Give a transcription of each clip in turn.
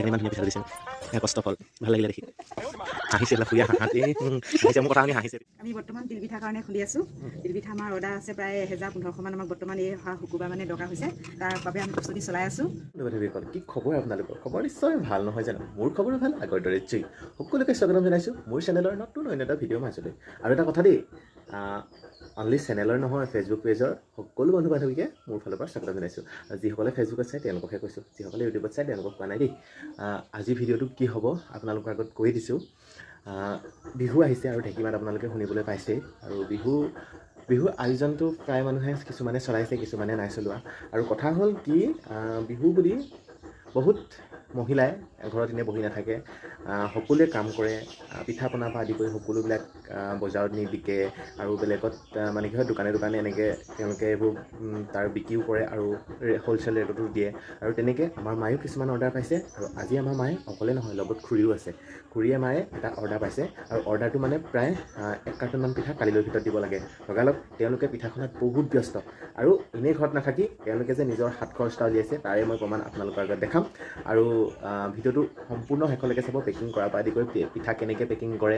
ইমান ধুনীয়া পিঠা দিছে কষ্ট ফল ভাল লাগিলে দেখি হাঁহিছে ফুৰিয়া হাঁহি হাঁহিছে মোৰ কথা শুনি হাঁহিছে আমি বৰ্তমান তিলপিঠাৰ কাৰণে খুলি আছোঁ তিলপিঠা আমাৰ অৰ্ডাৰ আছে প্ৰায় 1000-1500 মান আমাক বৰ্তমান এই শুকুৰবাৰ মানে দৰকাৰ হৈছে তাৰ বাবে আমি প্ৰস্তুতি চলাই আছোঁ কি খবৰ আপোনালোকৰ খবৰ নিশ্চয় ভাল নহয় জানো মোৰ খবৰ ভাল আগৰ দৰে যি সকলোকে স্বাগতম জনাইছোঁ মোৰ চেনেলৰ নতুন অন্য এটা ভিডিঅ' মাজলৈ আৰু এটা কথা দেই অনলি চেনেলৰ নহয় ফেচবুক পেজৰ সকলো বন্ধু বান্ধৱীকে মোৰ ফালৰ পৰা স্বাগতম জনাইছোঁ আৰু যিসকলে ফেচবুকত চাই তেওঁলোককহে কৈছোঁ যিসকলে ইউটিউবত চাই তেওঁলোকক কোৱা নাই দেই আজি ভিডিঅ'টো কি হ'ব আপোনালোকৰ আগত কৈ দিছোঁ বিহু আহিছে আৰু ঢেঁকীমাত আপোনালোকে শুনিবলৈ পাইছেই আৰু বিহুৰ আয়োজনটো প্ৰায় মানুহে কিছুমানে চলাইছে কিছুমানে নাই চলোৱা আৰু কথা হ'ল কি বিহু বুলি বহুত মহিলাই ঘৰত এনেই বহি নাথাকে সকলোৱে কাম কৰে পিঠা পনাৰ পৰা আদি কৰি সকলোবিলাক বজাৰত নি বিকে আৰু বেলেগত মানে কি হয় দোকানে দোকানে এনেকৈ তেওঁলোকে এইবোৰ তাৰ বিক্ৰীও কৰে আৰু হ'লচেল ৰেটতো দিয়ে আৰু তেনেকৈ আমাৰ মায়েও কিছুমান অৰ্ডাৰ পাইছে আৰু আজি আমাৰ মায়ে অকলে নহয় লগত খুৰীও আছে খুৰীয়ে মায়ে এটা অৰ্ডাৰ পাইছে আৰু অৰ্ডাৰটো মানে প্ৰায় 1 কাৰ্টনমান পিঠা কালিলৈ ভিতৰত দিব লাগে লগালগ তেওঁলোকে পিঠাখনত বহুত ব্যস্ত আৰু এনেই ঘৰত নাথাকি তেওঁলোকে যে নিজৰ হাত খৰচটা উলিয়াইছে তাৰে মই প্ৰমাণ আপোনালোকৰ আগত দেখাম আৰু ভিডিঅ'টো সম্পূৰ্ণ শেষলৈকে চাব পেকিং কৰাৰ পৰা আদি কৰি পিঠা কেনেকৈ পেকিং কৰে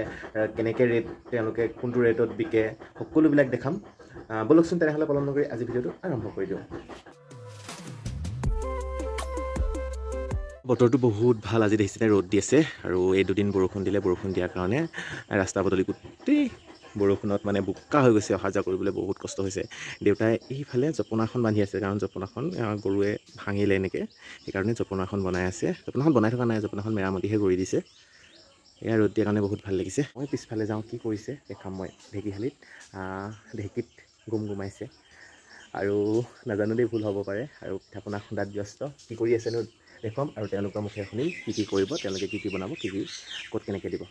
কেনেকৈ ৰেট তেওঁলোকে কোনটো ৰেটত বিকে সকলোবিলাক দেখাম বলকচোন তেনেহ'লে পলম নকৰি আজি ভিডিঅ'টো আৰম্ভ কৰি দিওঁ বতৰটো বহুত ভাল আজি দেখিছে ৰ'দ দি আছে আৰু এই দুদিন বৰষুণ দিয়াৰ কাৰণে ৰাস্তা পদূলি গোটেই বৰষুণত মানে বোকা হৈ গৈছে অহা যোৱা কৰিবলৈ বহুত কষ্ট হৈছে দেউতাই এইফালে জপনাখন বান্ধি আছে কাৰণ জপনাখন গৰুৱে ভাঙিলে এনেকৈ সেইকাৰণে জপনাখন বনাই আছে জপনাখন বনাই থকা নাই জপনাখন মেৰামতিহে কৰি দিছে এয়া ৰ'দ দিয়াৰ কাৰণে বহুত ভাল লাগিছে মই পিছফালে যাওঁ কি কৰিছে দেখাম মই ঢেঁকীশালীত ঢেঁকীত গুমগুমাইছে আৰু নাজানো দেই ভুল হ'ব পাৰে আৰু পিঠা পনা খুন্দাত ব্যস্ত কি কৰি আছেনো দেখুৱাম আৰু তেওঁলোকৰ মুখে শুনিম কি কৰিব তেওঁলোকে কি বনাব কি ক'ত কেনেকৈ দিব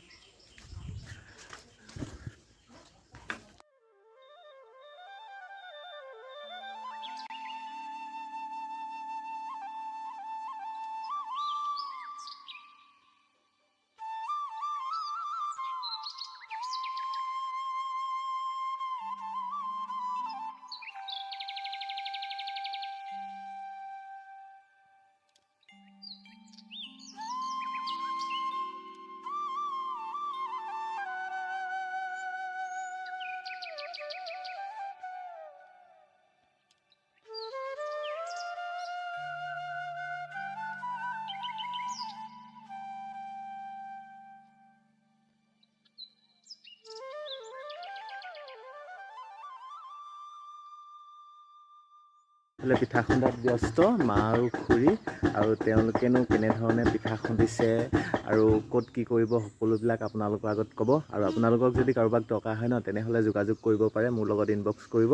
পিঠা খুন্দাত ব্যস্ত মা আৰু খুৰী আৰু তেওঁলোকেনো কেনেধৰণে পিঠা খুন্দিছে আৰু ক'ত কি কৰিব সকলোবিলাক আপোনালোকৰ আগত ক'ব আৰু আপোনালোকক যদি কাৰোবাক দৰকাৰ হয় ন তেনেহ'লে যোগাযোগ কৰিব পাৰে মোৰ লগত ইনবক্স কৰিব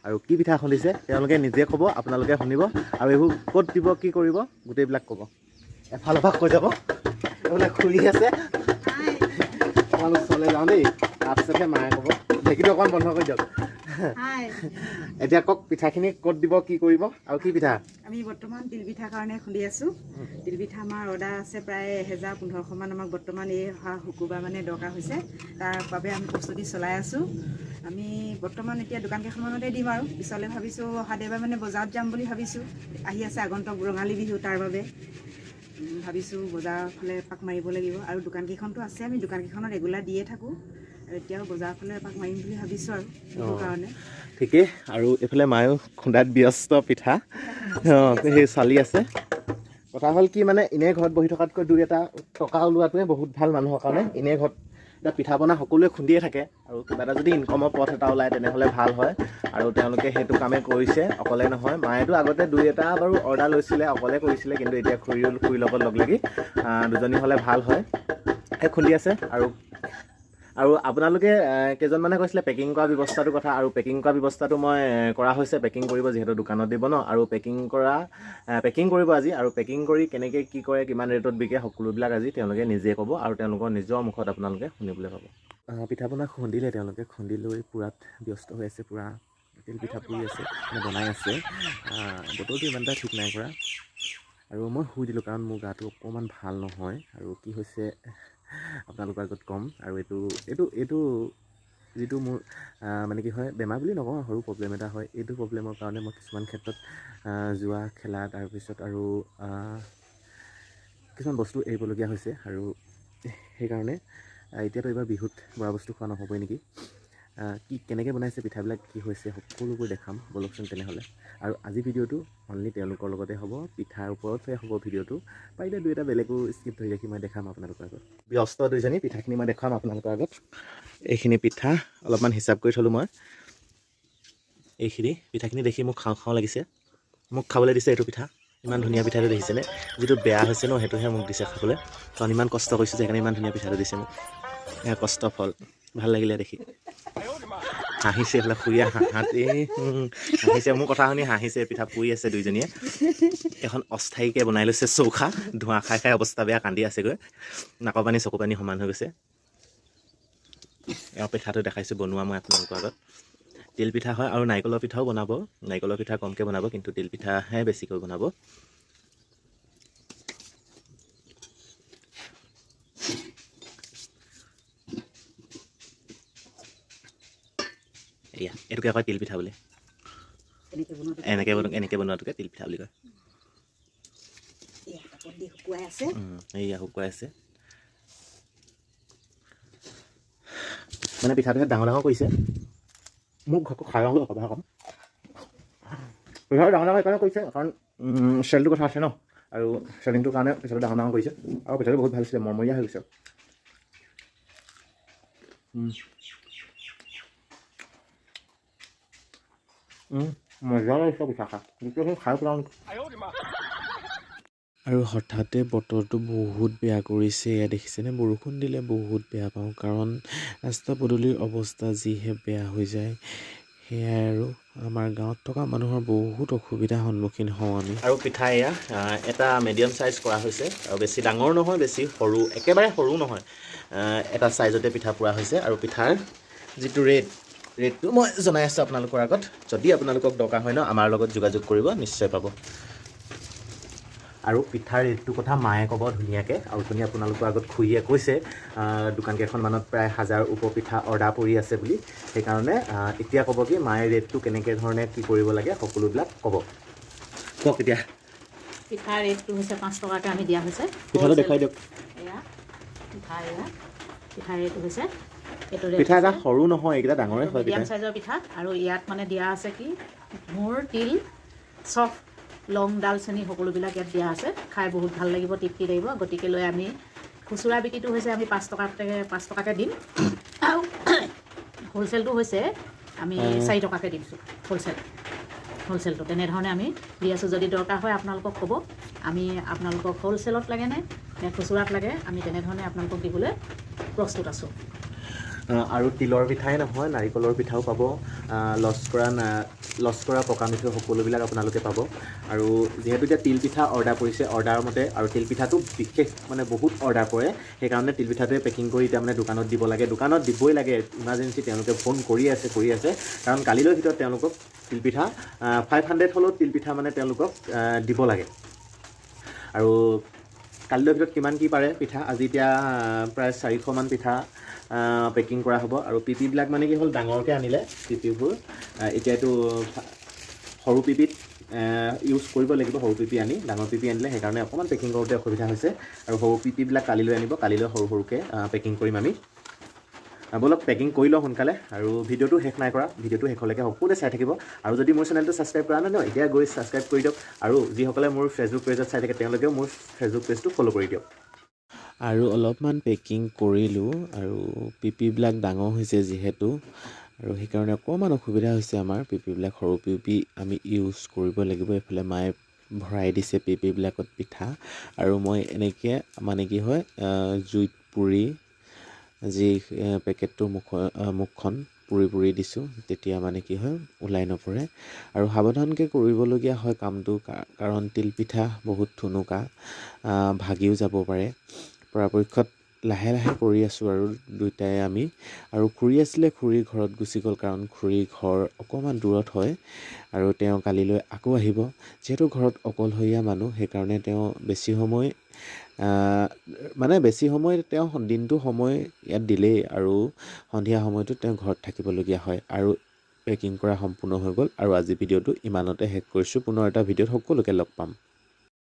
আৰু কি পিঠা খুন্দিছে তেওঁলোকে নিজে ক'ব আপোনালোকে শুনিব আৰু এইবোৰ ক'ত দিব কি কৰিব গোটেইবিলাক ক'ব এফালৰ পৰা কৈ যাব এইফালে খুৰী আছে অকণমান ওচৰলৈ যাওঁ দেই তাৰপিছতহে মায়ে ক'ব ঢেঁকীটো অকণমান বন্ধ কৰি দিয়ক এতিয়া কওক পিঠাখিনি ক'ত দিব কি কৰিব আৰু কি পিঠা আমি বৰ্তমান তিলপিঠাৰ কাৰণে খুলি আছোঁ তিলপিঠা আমাৰ অৰ্ডাৰ আছে প্ৰায় 1000-1500 মান আমাক বৰ্তমান এই শুকুৰবাৰ মানে দৰকাৰ হৈছে তাৰ বাবে আমি প্ৰস্তুতি চলাই আছোঁ আমি বৰ্তমান এতিয়া দোকান কেইখনমানতে দিম আৰু পিছলৈ ভাবিছোঁ অহা দেওবাৰ মানে বজাৰত যাম বুলি ভাবিছোঁ আহি আছে আগন্তুক ৰঙালী বিহু তাৰ বাবে ভাবিছোঁ বজাৰৰ ফালে এপাক মাৰিব লাগিব আৰু দোকান কেইখনতো আছে আমি দোকান কেইখনত ৰেগুলাৰ দিয়ে থাকোঁ আৰু এতিয়াও বজাৰৰ ফালে এপাক মাৰিম বুলি ভাবিছোঁ আৰু সেইটো কাৰণে ঠিকেই আৰু এইফালে মায়েও খুন্দাত ব্যস্ত পিঠা সেই চালি আছে কথা হ'ল কি মানে এনেই ঘৰত বহি থকাতকৈ দুই এটা টকা ওলোৱাটোৱে বহুত ভাল মানুহৰ কাৰণে এনেই ঘৰত এতিয়া পিঠা পনা সকলোৱে খুন্দিয়ে থাকে আৰু কিবা এটা যদি ইনকমৰ পথ এটা ওলায় তেনেহ'লে ভাল হয় আৰু তেওঁলোকে সেইটো কামেই কৰিছে অকলে নহয় মায়েতো আগতে দুই এটা বাৰু অৰ্ডাৰ লৈছিলে অকলে কৰিছিলে কিন্তু এতিয়া খুৰীৰ লগত লগ লাগি দুজনী হ'লে ভাল হয় সেই খুন্দি আছে আৰু আপোনালোকে কেইজনমানে কৈছিলে পেকিং কৰা ব্যৱস্থাটোৰ কথা আৰু পেকিং কৰা ব্যৱস্থাটো মই কৰা হৈছে পেকিং কৰিব যিহেতু দোকানত দিব ন আৰু পেকিং কৰিব আজি আৰু পেকিং কৰি কেনেকৈ কি কৰে কিমান ৰেটত বিকে সকলোবিলাক আজি তেওঁলোকে নিজে ক'ব আৰু তেওঁলোকৰ নিজৰ মুখত আপোনালোকে শুনিবলৈ পাব পিঠা পনা খুন্দিলে তেওঁলোকে খুন্দি লৈ পূৰাত ব্যস্ত হৈ আছে পূৰা তিল পিঠা পুৰি আছে মানে বনাই আছে বতৰটো ইমান এটা ঠিক নাই কৰা আৰু মই শুই দিলোঁ কাৰণ মোৰ গাটো অকণমান ভাল নহয় আৰু কি হৈছে আপোনালোকৰ আগত ক'ম আৰু এইটো যিটো মোৰ মানে কি হয় বেমাৰ বুলি নকওঁ সৰু প্ৰব্লেম এটা হয় এইটো প্ৰব্লেমৰ কাৰণে মই কিছুমান ক্ষেত্ৰত জুৱা খেলা তাৰপিছত আৰু কিছুমান বস্তু এৰিবলগীয়া হৈছে আৰু সেইকাৰণে এতিয়াতো এইবাৰ বিহুত বৰা বস্তু খোৱা নহ'বই নেকি। কি কেনেকৈ বনাইছে পিঠাবিলাক, কি হৈছে সকলোবোৰ দেখাম বলকচোন তেনেহ'লে। আৰু আজি ভিডিঅ'টো অনলি তেওঁলোকৰ লগতে হ'ব, পিঠাৰ ওপৰতহে হ'ব ভিডিঅ'টো। পাৰিলে দুই এটা বেলেগো স্কিপ ধৰি ৰাখি মই দেখাম আপোনালোকৰ আগত। ব্যস্ত দুইজনী পিঠাখিনি মই দেখুৱাম আপোনালোকৰ আগত। এইখিনি পিঠা অলপমান হিচাপ কৰি থ'লোঁ মই। এইখিনি পিঠাখিনি দেখি মোক খাওঁ খাওঁ লাগিছে। মোক খাবলৈ দিছে এইটো পিঠা। ইমান ধুনীয়া পিঠাটো দেখিছেনে? যিটো বেয়া হৈছে ন সেইটোহে মোক দিছে খাবলৈ, কাৰণ ইমান কষ্ট কৰিছোঁ যে সেইকাৰণে ইমান ধুনীয়া পিঠাটো দিছে মোক। এয়া কষ্ট ফল, ভাল লাগিলে দেখি। হাঁহিছে এইফালে খুৰীয়ে হাঁহাতে হাঁহিছে, মোৰ কথা শুনি হাঁহিছে। পিঠা পুৰি আছে দুইজনীয়ে। এখন অস্থায়ীকৈ বনাই লৈছে চৌখা, ধোঁৱা খাই খাই অৱস্থা বেয়া, কান্দি আছেগৈ। নাকৰ পানী চকু পানী সমান হৈ গৈছে। এওঁ পিঠাটো দেখাইছোঁ বনোৱা মই আপোনালোকৰ আগত। তিল পিঠা হয় আৰু নাৰিকলৰ পিঠাও বনাব। নাৰিকলৰ পিঠা কমকৈ বনাব, কিন্তু তিল পিঠাহে বেছিকৈ বনাব। এয়া এইটোকে কয় তিল পিঠা বুলি। এনেকৈ বনোৱাটোকে তিল পিঠা বুলি কয়। এয়া শুকুৱাই আছে। মানে পিঠাটোহে ডাঙৰ ডাঙৰ কৰিছে। মোক ঘৰটো খাই লওঁ কথা ক'ম। পিঠাটো ডাঙৰ ডাঙৰ সেইকাৰণে কৰিছে কাৰণ চেলটোৰ কথা আছে ন, আৰু চেলিংটোৰ কাৰণে পিঠাটো ডাঙৰ ডাঙৰ কৰিছে। আৰু পিঠাটো বহুত ভাল আছিলে, মৰমৰীয়া হৈ গৈছে। মজা লাগিছে পিঠা খাই, খাই পেলাওঁ। আৰু হঠাতে বতৰটো বহুত বেয়া কৰিছে। এয়া দেখিছেনে, বৰষুণ দিলে বহুত বেয়া পাওঁ, কাৰণ ৰাস্তা পদূলিৰ অৱস্থা যিহে বেয়া হৈ যায়। সেয়াই আৰু আমাৰ গাঁৱত থকা মানুহৰ বহুত অসুবিধাৰ সন্মুখীন হওঁ আমি। আৰু পিঠা এয়া এটা মিডিয়াম চাইজ কৰা হৈছে, আৰু বেছি ডাঙৰ নহয়, বেছি সৰু একেবাৰে সৰু নহয়, এটা চাইজতে পিঠা পোৰা হৈছে। আৰু পিঠাৰ যিটো ৰেটটো মই জনাই আছোঁ আপোনালোকৰ আগত। যদি আপোনালোকক দৰকাৰ হয় ন, আমাৰ লগত যোগাযোগ কৰিব, নিশ্চয় পাব। আৰু পিঠাৰ ৰেটটোৰ কথা মায়ে ক'ব ধুনীয়াকৈ। আৰু ধুনীয়া আপোনালোকৰ আগত খুৰীয়ে কৈছে দোকানকেইখনমানত প্ৰায় 1000 পিঠা অৰ্ডাৰ পৰি আছে বুলি। সেইকাৰণে এতিয়া ক'ব কি মায়ে ৰেটটো কেনেকৈ ধৰণে কি কৰিব লাগে সকলোবিলাক ক'ব। কওক এতিয়া। পিঠাৰ ৰেটটো হৈছে 5 টকাকৈ আমি দিয়া হৈছে। পিঠাটো দেখুৱাই দিয়ক। এয়া পিঠাৰ ৰেটটো হৈছে এইটো পিঠা এটা সৰু নহয়, এইকেইটা ডাঙৰে হয়। মিডিয়াম চাইজৰ পিঠা। আৰু ইয়াত মানে দিয়া আছে কি গুৰ, তিল, চফ, লং, ডালচেনি সকলোবিলাক ইয়াত দিয়া আছে। খাই বহুত ভাল লাগিব, তৃপ্তি লাগিব। গতিকে লৈ আমি খুচুৰা বিক্ৰীটো হৈছে আমি 5 টকাকৈ দিম, আৰু হ'লচেলটো হৈছে আমি 4 টকাকৈ দিছোঁ। হ'লচেলটো তেনেধৰণে আমি দি আছোঁ। যদি দৰকাৰ হয় আপোনালোকক ক'ব, আমি আপোনালোকক হ'লচেলত লাগেনে নে খুচুৰাত লাগে, আমি তেনেধৰণে আপোনালোকক দিবলৈ প্ৰস্তুত আছোঁ। আৰু তিলৰ পিঠাই নহয়, নাৰিকলৰ পিঠাও পাব, লস্কৰা পকা মিঠৈ সকলোবিলাক আপোনালোকে পাব। আৰু যিহেতু এতিয়া তিলপিঠা অৰ্ডাৰ পৰিছে, অৰ্ডাৰ মতে, আৰু তিলপিঠাটো বিশেষ মানে বহুত অৰ্ডাৰ পৰে, সেইকাৰণে তিলপিঠাটোৱে পেকিং কৰি এতিয়া মানে দোকানত দিব লাগে। দোকানত দিবই লাগে, ইমাৰ্জেঞ্চি তেওঁলোকে ফোন কৰি আছে। কাৰণ কালিলৈ ভিতৰত তেওঁলোকক তিলপিঠা 500 হ'লেও তিলপিঠা মানে তেওঁলোকক দিব লাগে। আৰু কালিলৈ ভিতৰত কিমান কি পাৰে পিঠা, আজি এতিয়া প্ৰায় 400মান পিঠা পেকিং কৰা হ'ব। আৰু পিপিবিলাক মানে কি হ'ল, ডাঙৰকৈ আনিলে পিপিবোৰ, এতিয়া এইটো সৰু পিপিত ইউজ কৰিব লাগিব। সৰু পিপি আনি ডাঙৰ পিপি আনিলে, সেইকাৰণে অকণমান পেকিং কৰোঁতে অসুবিধা হৈছে। আৰু সৰু পিপিবিলাক কালিলৈ আনিব, কালিলৈ সৰু সৰুকৈ পেকিং কৰিম আমি। বলক পেকিং কৰি লওঁ সোনকালে। আৰু ভিডিঅ'টো শেষ নাই কৰা, ভিডিঅ'টো শেষলৈকে সকলোৱে চাই থাকিব। আৰু যদি মোৰ চেনেলটো ছাবস্ক্ৰাইব কৰা নাই ন, এতিয়া গৈ ছাবস্ক্ৰাইব কৰি দিয়ক। আৰু যিসকলে মোৰ ফেচবুক পেজত চাই থাকে, তেওঁলোকেও মোৰ ফেচবুক পেজটো ফ'ল' কৰি দিয়ক। আৰু অলপমান পেকিং কৰিলোঁ, আৰু পিপিবিলাক ডাঙৰ হৈছে যিহেতু, আৰু সেইকাৰণে অকণমান অসুবিধা হৈছে আমাৰ। পিপিবিলাক সৰু পিপি আমি ইউজ কৰিব লাগিব। এইফালে মায়ে ভৰাই দিছে পিপিবিলাকত পিঠা, আৰু মই এনেকৈ মানে কি হয়, জুইত পুৰি যি পেকেটটোৰ মুখখন পুৰি দিছোঁ, তেতিয়া মানে কি হয় ওলাই নপৰে। আৰু সাৱধানকৈ কৰিবলগীয়া হয় কামটো, কাৰণ তিলপিঠা বহুত থুনুকা, ভাগিও যাব পাৰে। পৰাপক্ষত লাহে লাহে কৰি আছোঁ আৰু দুয়োটাই আমি। আৰু খুৰী আছিলে, খুৰীৰ ঘৰত গুচি গ'ল, কাৰণ খুৰীৰ ঘৰ অকণমান দূৰত হয়। আৰু তেওঁ কালিলৈ আকৌ আহিব। যিহেতু ঘৰত অকলশৰীয়া মানুহ, সেইকাৰণে তেওঁ বেছি সময় তেওঁ দিনটো সময় ইয়াত দিলেই, আৰু সন্ধিয়া সময়তো তেওঁ ঘৰত থাকিবলগীয়া হয়। আৰু পেকিং কৰা সম্পূৰ্ণ হৈ গ'ল। আৰু আজি ভিডিঅ'টো ইমানতে শেষ কৰিছোঁ। পুনৰ এটা ভিডিঅ'ত সকলোকে লগ পাম।